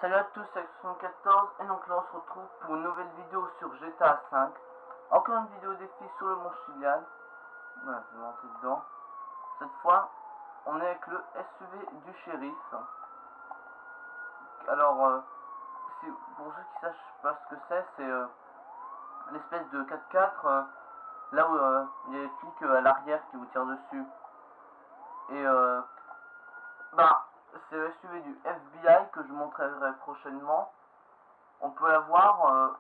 Salut à tous, c'est 74 et donc là on se retrouve pour une nouvelle vidéo sur GTA 5. Encore une vidéo défi sur le mont Chiliad. Voilà, je vais rentrer dedans. Cette fois, on est avec le SUV du shérif. Alors, pour ceux qui sachent pas ce que c'est l'espèce de 4x4 là où il y a les flics à l'arrière qui vous tirent dessus. Et c'est le SUV du FBI que je montrerai prochainement. On peut l'avoir,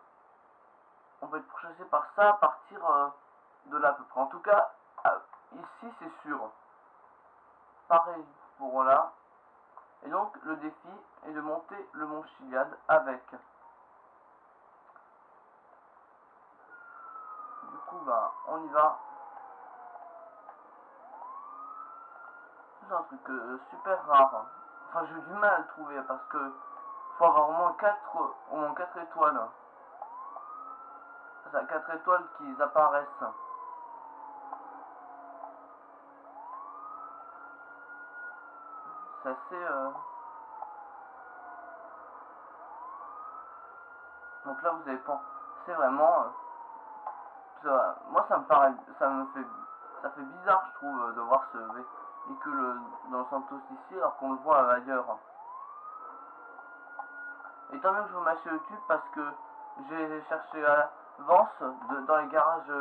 on peut être pourchassé par ça à partir de là à peu près. En tout cas, ici c'est sûr. Pareil pour là. Et donc le défi est de monter le mont Chiliad avec. Du coup, on y va. C'est un truc super rare. Enfin, j'ai eu du mal à le trouver parce que faut avoir au moins 4 étoiles. C'est 4 étoiles qui apparaissent. C'est assez... Donc là, vous avez pas... C'est vraiment... moi, ça me paraît... Ça fait bizarre, je trouve, de voir ce véhicule dans le Santos ici, alors qu'on le voit ailleurs. Et tant mieux que je vous mets sur YouTube, parce que j'ai cherché à l'avance dans les garages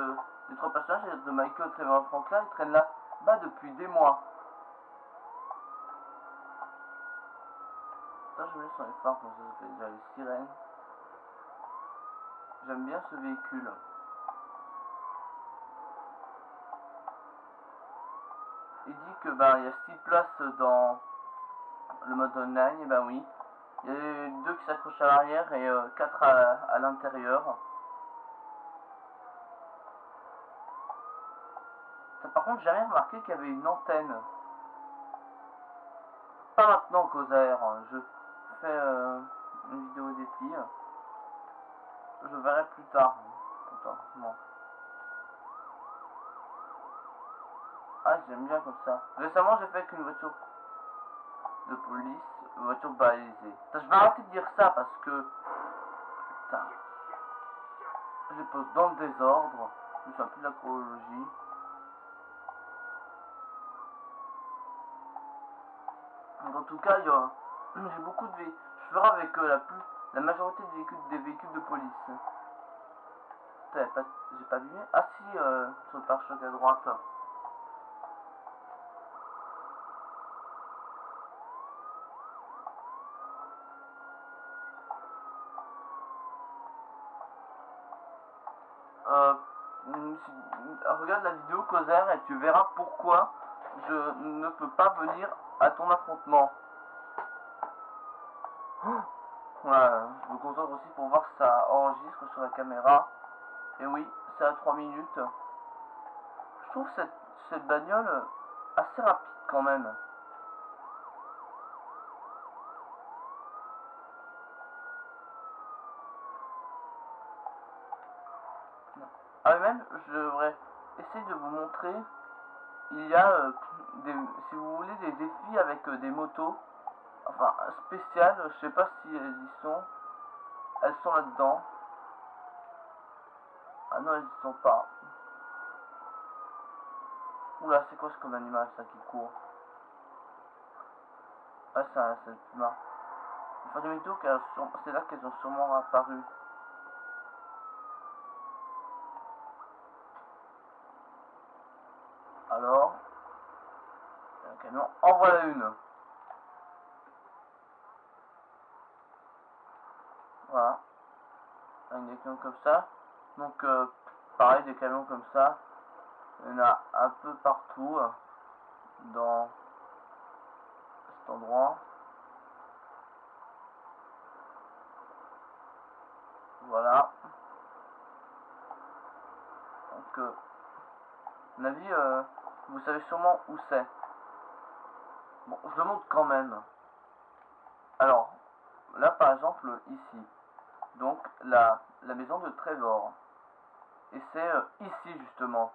des 3 personnages de Michael, Trevor et Franklin. Ils traînent là-bas depuis des mois. Attends, je me mets sur les phares, comme ça fait déjà les sirènes. J'aime bien ce véhicule. Il dit que il y a 6 places dans le mode online, et oui. Il y a 2 qui s'accrochent à l'arrière et 4 à l'intérieur. Par contre, j'ai rien remarqué qu'il y avait une antenne. Pas maintenant qu'Osair, je fais une vidéo défi. Je verrai plus tard. Attends, non. Ah, j'aime bien comme ça. Récemment, j'ai fait avec une voiture de police, une voiture balisée. Je vais arrêter de dire ça parce que... Putain. Je les pose dans le désordre. Je ne sais plus de la chronologie. Donc, en tout cas, j'ai beaucoup de véhicules. Je ferai avec la majorité des véhicules de police. J'ai pas vu. Ah si, sur le pare-choc à droite. Regarde la vidéo Causer et tu verras pourquoi je ne peux pas venir à ton affrontement. Voilà, je me concentre aussi pour voir si ça enregistre sur la caméra. Et oui, c'est à 3 minutes. Je trouve cette bagnole assez rapide quand même. Ah, même, je devrais essayer de vous montrer. Il y a, si vous voulez, des défis avec des motos. Enfin, spéciales, je sais pas si elles y sont. Elles sont là-dedans. Ah non, elles y sont pas. Oula, c'est quoi ce comme animal ça qui court? Ah, c'est le puma. Enfin, demi-tour, c'est là qu'elles ont sûrement apparu. Alors, un camion, en voilà une. Voilà. Avec des camions comme ça. Donc, pareil, des camions comme ça. Il y en a un peu partout dans cet endroit. Voilà. Donc, à mon avis, vous savez sûrement où c'est. Bon, je le montre quand même. Alors, là par exemple, ici. Donc, la maison de Trevor. Et c'est ici justement.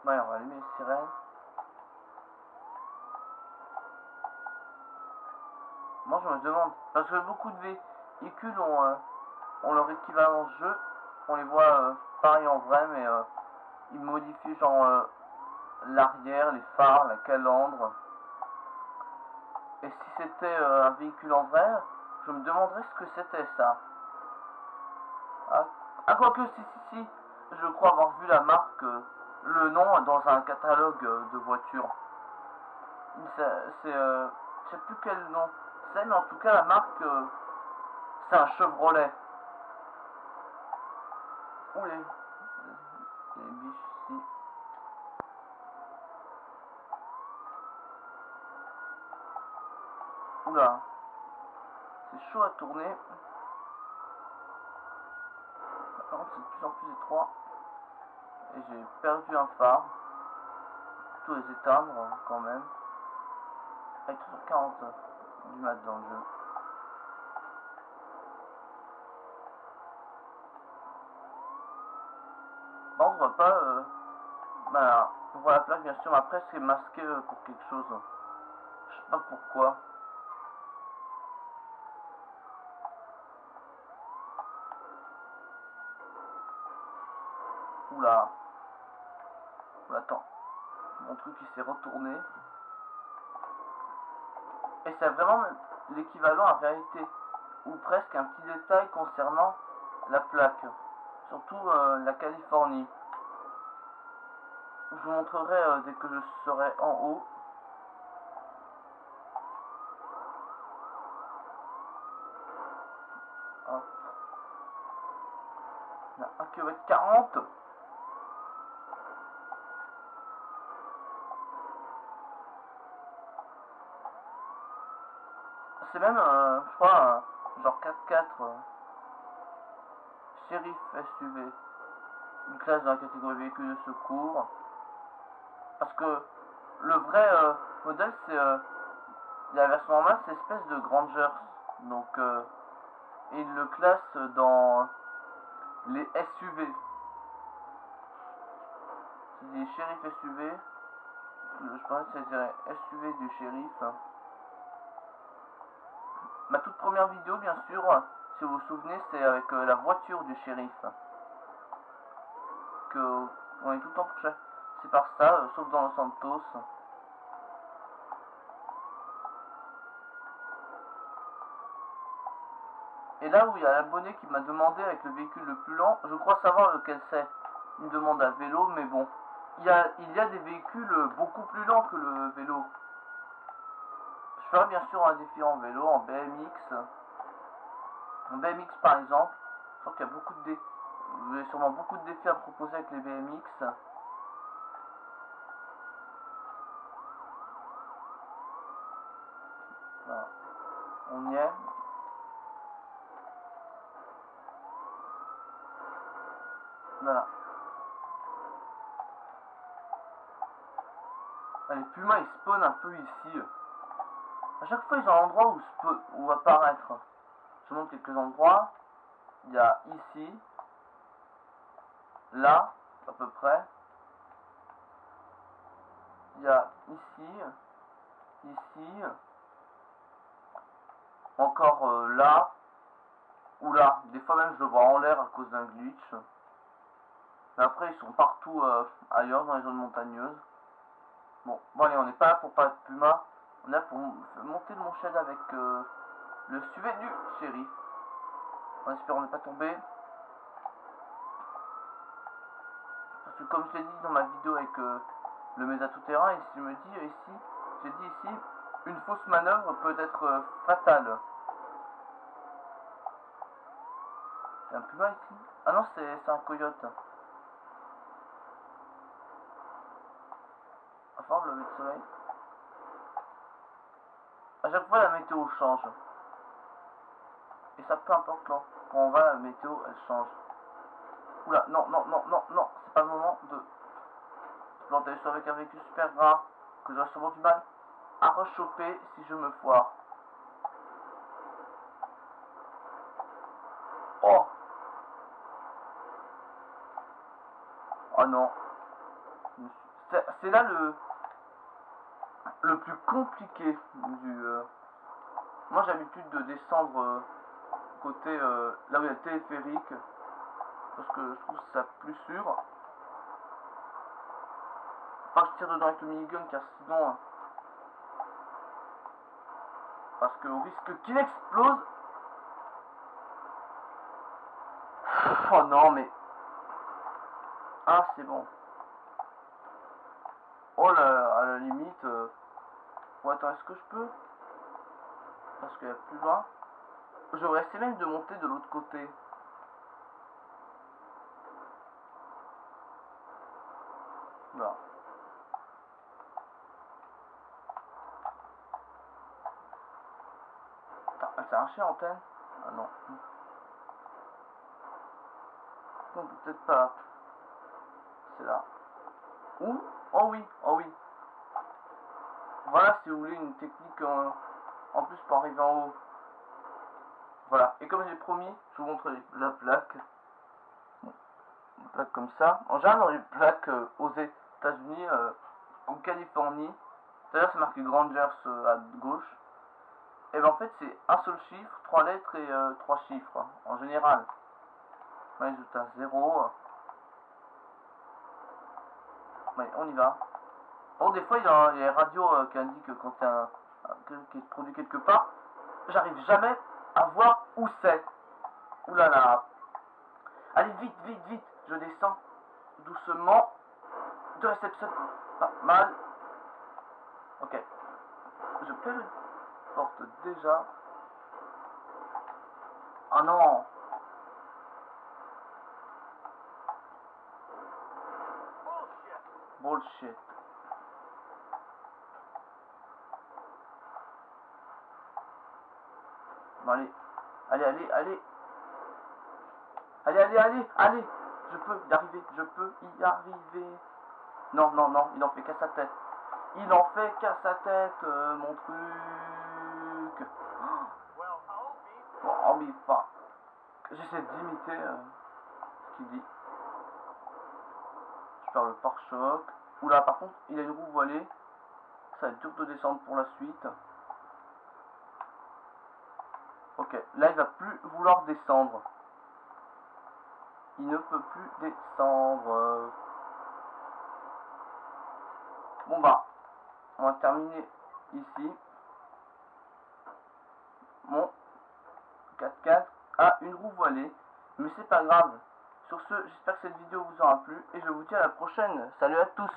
Ouais, on va allumer les sirènes. Moi je me demande, parce que beaucoup de véhicules ont leur équivalent jeu, on les voit pareil en vrai, mais ils modifient genre l'arrière, les phares, la calandre. Et si c'était un véhicule en vrai, je me demanderais ce que c'était ça. Ah, quoique, si, je crois avoir vu la marque, le nom dans un catalogue de voitures. Je sais plus quel nom c'est, mais en tout cas, la marque, c'est un Chevrolet. Ouh, les biches ici. Oula, c'est chaud à tourner. Par contre, c'est de plus en plus étroit. Et j'ai perdu un phare. Tous les éteindre quand même. Avec 340 du mat dans le jeu. Bon, on voit pas. Voilà, on voit la plaque bien sûr, mais après c'est masqué pour quelque chose. Je sais pas pourquoi. Oula. Oula, attends. Mon truc il s'est retourné. Et c'est vraiment l'équivalent en réalité. Ou presque un petit détail concernant la plaque. Surtout la Californie. Je vous montrerai dès que je serai en haut. Hop. 1,40 km. C'est même, je crois, genre 4x4 Sheriff SUV. Une classe dans la catégorie véhicule de secours. Parce que le vrai modèle, c'est la version normale, c'est espèce de Grangers. Donc, et il le classe dans les SUV. C'est des shérifs SUV. Je pense que c'est SUV du shérif. Ma toute première vidéo, bien sûr, si vous vous souvenez, c'est avec la voiture du shérif. Que on est tout le temps touché. C'est par ça, sauf dans Los Santos. Et là où il y a l'abonné qui m'a demandé avec le véhicule le plus lent, je crois savoir lequel c'est. Il me demande à vélo, mais bon. Il y a des véhicules beaucoup plus lents que le vélo. Je ferai bien sûr un défi en vélo, en BMX. En BMX par exemple. Je crois qu'il y a beaucoup de vous avez sûrement beaucoup de défis à proposer avec les BMX. Voilà. On y est. Voilà. Les pumas ils spawnent un peu ici. À chaque fois ils ont un endroit où apparaître. Je montre quelques endroits. Il y a ici. Là, à peu près. Il y a ici. Ici. Encore là. Ou là. Des fois même je le vois en l'air à cause d'un glitch. Mais après ils sont partout ailleurs dans les zones montagneuses. Bon allez, on n'est pas là pour parler de Puma. On est là pour monter mon shed avec le SUV du shérif. On espère ne pas tomber. Parce que comme je l'ai dit dans ma vidéo avec le Mesa tout-terrain, je me dis ici, j'ai dit ici, une fausse manœuvre peut être fatale. Il y a un Puma ici. Ah non, c'est un coyote. À force le lever de soleil. À chaque fois la météo change. Et ça peu importe quand on va, la météo elle change. Oula, non, c'est pas le moment de planter sur avec un véhicule super gras que j'aurai sûrement du mal à rechoper si je me foire. Oh! Oh non. C'est là le plus compliqué du Moi j'ai l'habitude de descendre côté là où il y a le téléphérique, parce que je trouve ça plus sûr. Faut pas que je tire dedans avec le minigun, car sinon parce que au risque qu'il explose. Oh non mais ah c'est bon. Oh là, à la limite bon attends, est-ce que je peux, parce qu'il y a plus loin. Je vais essayer même de monter de l'autre côté. Là. Attends, elle s'est arrachée l'antenne. Ah non. Non, peut-être pas. C'est là. Où? Oh oui, oh oui. Voilà, si vous voulez une technique en plus pour arriver en haut. Voilà. Et comme j'ai promis, je vous montre la plaque. Une plaque comme ça. En général, dans les plaques aux États-Unis, en Californie, c'est-à-dire c'est marqué Grangers à gauche. Et ben en fait, c'est un seul chiffre, 3 lettres et 3 chiffres en général. Ouais, juste un 0. Ouais, on y va. Bon, des fois, il y a les radios qui indiquent quand il y a qui est produit quelque part. J'arrive jamais à voir où c'est. Ouh là là. Allez, vite, vite, vite. Je descends doucement. De réception. Pas mal. Ok. Je téléporte déjà. Oh non. Bullshit. Bon, allez. Allez, allez, allez. Allez, allez, allez, allez. Je peux y arriver. Je peux y arriver. Non, non, non. Il en fait qu'à sa tête. Il en fait qu'à sa tête, mon truc. Bon, oh, mais enfin. J'essaie d'imiter ce qu'il dit. Je perds le pare-choc. Oula, par contre, il a une roue voilée. Ça va être dur de descendre pour la suite. Ok, là il va plus vouloir descendre. Il ne peut plus descendre. Bon bah, on va terminer ici. Mon 4x4 a une roue voilée, mais c'est pas grave. Sur ce, j'espère que cette vidéo vous aura plu et je vous dis à la prochaine. Salut à tous.